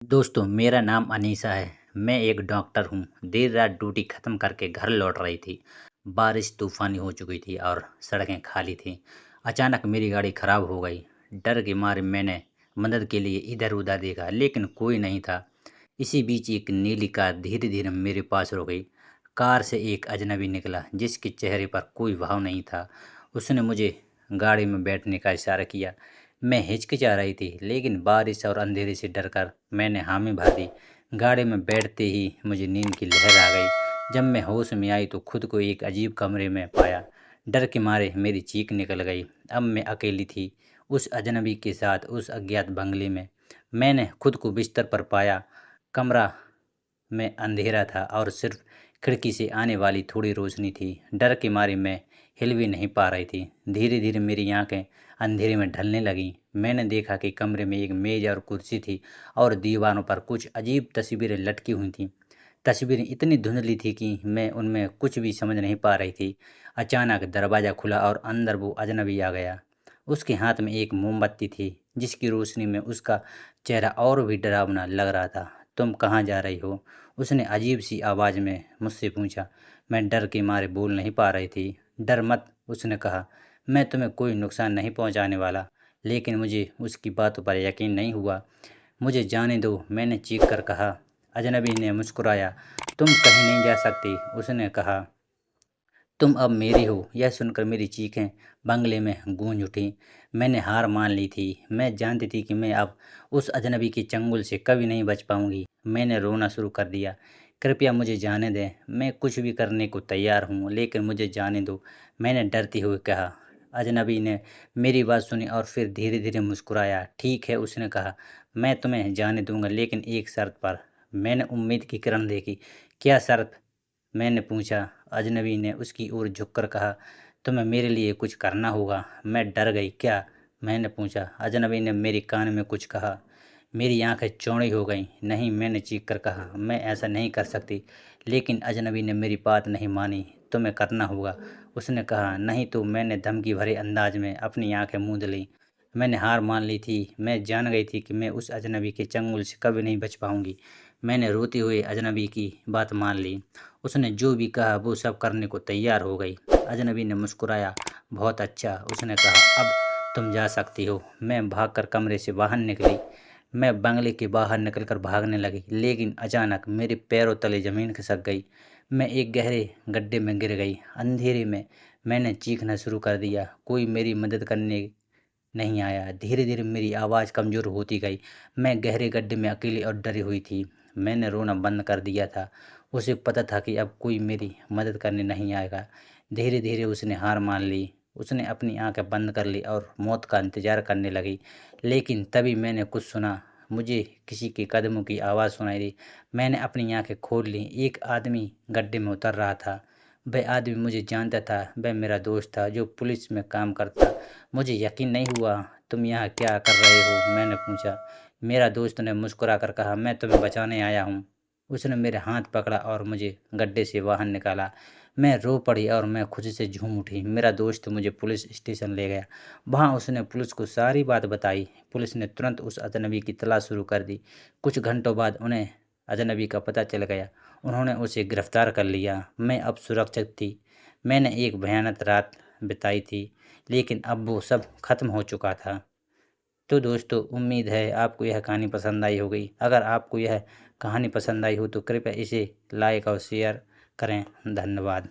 दोस्तों, मेरा नाम अनीसा है। मैं एक डॉक्टर हूँ। देर रात ड्यूटी ख़त्म करके घर लौट रही थी। बारिश तूफ़ानी हो चुकी थी और सड़कें खाली थीं। अचानक मेरी गाड़ी ख़राब हो गई। डर के मारे मैंने मदद के लिए इधर-उधर देखा, लेकिन कोई नहीं था। इसी बीच एक नीली कार धीरे-धीरे मेरे पास रुकी। कार से एक अजनबी निकला, जिसके चेहरे पर कोई भाव नहीं था। उसने मुझे गाड़ी में बैठने का इशारा किया। मैं हिचकिचा रही थी, लेकिन बारिश और अंधेरे से डरकर मैंने हामी भर दी। गाड़ी में बैठते ही मुझे नींद की लहर आ गई। जब मैं होश में आई तो खुद को एक अजीब कमरे में पाया। डर के मारे मेरी चीख निकल गई। अब मैं अकेली थी, उस अजनबी के साथ, उस अज्ञात बंगले में। मैंने खुद को बिस्तर पर पाया। कमरा में अंधेरा था और सिर्फ खिड़की से आने वाली थोड़ी रोशनी थी। डर के मारे मैं हिल भी नहीं पा रही थी। धीरे धीरे मेरी आंखें अंधेरे में ढलने लगीं। मैंने देखा कि कमरे में एक मेज और कुर्सी थी और दीवारों पर कुछ अजीब तस्वीरें लटकी हुई थीं। तस्वीरें इतनी धुंधली थी कि मैं उनमें कुछ भी समझ नहीं पा रही थी। अचानक दरवाज़ा खुला और अंदर वो अजनबी आ गया। उसके हाथ में एक मोमबत्ती थी, जिसकी रोशनी में उसका चेहरा और भी डरावना लग रहा था। तुम कहाँ जा रही हो? उसने अजीब सी आवाज़ में मुझसे पूछा। मैं डर के मारे बोल नहीं पा रही थी। डर मत, उसने कहा। मैं तुम्हें कोई नुकसान नहीं पहुंचाने वाला। लेकिन मुझे उसकी बातों पर यकीन नहीं हुआ। मुझे जाने दो, मैंने चीख कर कहा। अजनबी ने मुस्कुराया। तुम कहीं नहीं जा सकती, उसने कहा। तुम अब मेरी हो। यह सुनकर मेरी चीखें बंगले में गूंज उठीं। मैंने हार मान ली थी। मैं जानती थी कि मैं अब उस अजनबी के चंगुल से कभी नहीं बच पाऊंगी। मैंने रोना शुरू कर दिया। कृपया मुझे जाने दें। मैं कुछ भी करने को तैयार हूँ, लेकिन मुझे जाने दो, मैंने डरते हुए कहा। अजनबी ने मेरी बात सुनी और फिर धीरे धीरे मुस्कुराया। ठीक है, उसने कहा, मैं तुम्हें जाने दूंगा, लेकिन एक शर्त पर। मैंने उम्मीद की किरण देखी। क्या शर्त? मैंने पूछा। अजनबी ने उसकी ओर झुककर कहा, तुम्हें मेरे लिए कुछ करना होगा। मैं डर गई। क्या? मैंने पूछा। अजनबी ने मेरे कान में कुछ कहा। मेरी आंखें चौड़ी हो गईं। नहीं, मैंने चीख कर कहा, मैं ऐसा नहीं कर सकती। लेकिन अजनबी ने मेरी बात नहीं मानी। तुम्हें करना होगा, उसने कहा। नहीं तो। मैंने धमकी भरे अंदाज में अपनी आंखें मूंद लीं। मैंने हार मान ली थी। मैं जान गई थी कि मैं उस अजनबी के चंगुल से कभी नहीं बच पाऊंगी। मैंने रोते हुए अजनबी की बात मान ली। उसने जो भी कहा वो सब करने को तैयार हो गई। अजनबी ने मुस्कुराया। बहुत अच्छा, उसने कहा, अब तुम जा सकती हो। मैं भागकर कमरे से बाहर निकली। मैं बंगले के बाहर निकलकर भागने लगी, लेकिन अचानक मेरे पैरों तले ज़मीन खिसक गई। मैं एक गहरे गड्ढे में गिर गई। अंधेरे में मैंने चीखना शुरू कर दिया। कोई मेरी मदद करने नहीं आया। धीरे धीरे मेरी आवाज़ कमज़ोर होती गई। मैं गहरे गड्ढे में अकेली और डरी हुई थी। मैंने रोना बंद कर दिया था। उसे पता था कि अब कोई मेरी मदद करने नहीं आएगा। धीरे धीरे उसने हार मान ली। उसने अपनी आंखें बंद कर ली और मौत का इंतज़ार करने लगी। लेकिन तभी मैंने कुछ सुना। मुझे किसी के कदमों की आवाज़ सुनाई दी। मैंने अपनी आंखें खोल लीं। एक आदमी गड्ढे में उतर रहा था। वह आदमी मुझे जानता था। वह मेरा दोस्त था, जो पुलिस में काम करता। मुझे यकीन नहीं हुआ। तुम यहाँ क्या कर रहे हो? मैंने पूछा। मेरा दोस्त ने मुस्कुरा कर कहा, मैं तुम्हें बचाने आया हूँ। उसने मेरे हाथ पकड़ा और मुझे गड्ढे से बाहर निकाला। मैं रो पड़ी और मैं खुशी से झूम उठी। मेरा दोस्त मुझे पुलिस स्टेशन ले गया। वहाँ उसने पुलिस को सारी बात बताई। पुलिस ने तुरंत उस अजनबी की तलाश शुरू कर दी। कुछ घंटों बाद उन्हें अजनबी का पता चल गया। उन्होंने उसे गिरफ्तार कर लिया। मैं अब सुरक्षित थी। मैंने एक भयानक रात बिताई थी, लेकिन अब वो सब खत्म हो चुका था। तो दोस्तों, उम्मीद है आपको यह कहानी पसंद आई होगी। अगर आपको यह कहानी पसंद आई हो तो कृपया इसे लाइक और शेयर करें। धन्यवाद।